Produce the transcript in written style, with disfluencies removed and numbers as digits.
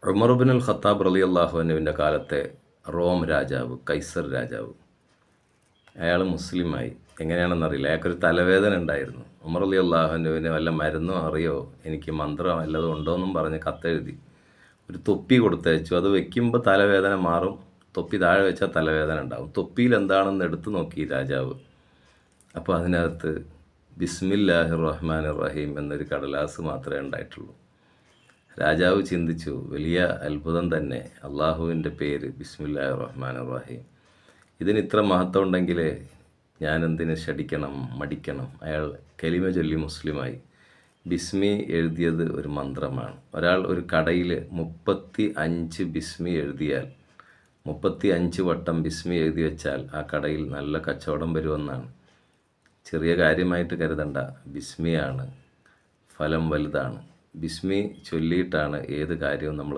ഉമർ ഇബ്നുൽ Khattab റളിയല്ലാഹു അൻഹുവിൻ്റെ കാലത്തെ Rome രാജാവ്, കൈസർ രാജാവ്, അയാൾ മുസ്ലിമായി. എങ്ങനെയാണെന്നറിയില്ല. അയാൾക്കൊരു തലവേദന ഉണ്ടായിരുന്നു. ഉമർ റളിയല്ലാഹു അൻഹുവിന് വല്ല മരുന്നും അറിയോ, എനിക്ക് മന്ത്രം വല്ലതും ഉണ്ടോയെന്നും പറഞ്ഞ് കത്തെഴുതി ഒരു തൊപ്പി കൊടുത്തയച്ചു. അത് വെക്കുമ്പോൾ തലവേദന മാറും, തൊപ്പി താഴെ വെച്ചാൽ തലവേദന ഉണ്ടാവും. തൊപ്പിയിൽ എന്താണെന്ന് എടുത്തു നോക്കി രാജാവ്. അപ്പോൾ അതിനകത്ത് ബിസ്മില്ലാഹിർ റഹ്മാനിർ റഹീം എന്നൊരു കടലാസ് മാത്രമേ ഉണ്ടായിട്ടുള്ളൂ. രാജാവ് ചിന്തിച്ചു, വലിയ അത്ഭുതം തന്നെ, അള്ളാഹുവിൻ്റെ പേര് ബിസ്മില്ലാഹിർ റഹ്മാനിർ റഹീം, ഇതിന് ഇത്ര മഹത്വം ഉണ്ടെങ്കിൽ ഞാനെന്തിന് ശടിക്കണം, മടിക്കണം. അയാൾ കലിമ ചൊല്ലി മുസ്ലിമായി. ബിസ്മി എഴുതിയത് ഒരു മന്ത്രമാണ്. ഒരാൾ ഒരു കടയിൽ 35 ബിസ്മി എഴുതിയാൽ, 35 വട്ടം ബിസ്മി എഴുതി വെച്ചാൽ ആ കടയിൽ നല്ല കച്ചവടം വരുമെന്നാണ്. ചെറിയ കാര്യമായിട്ട് കരുതണ്ട, ബിസ്മിയാണ്, ഫലം വലുതാണ്. ബിസ്മി ചൊല്ലിയിട്ടാണ് ഏത് കാര്യവും നമ്മൾ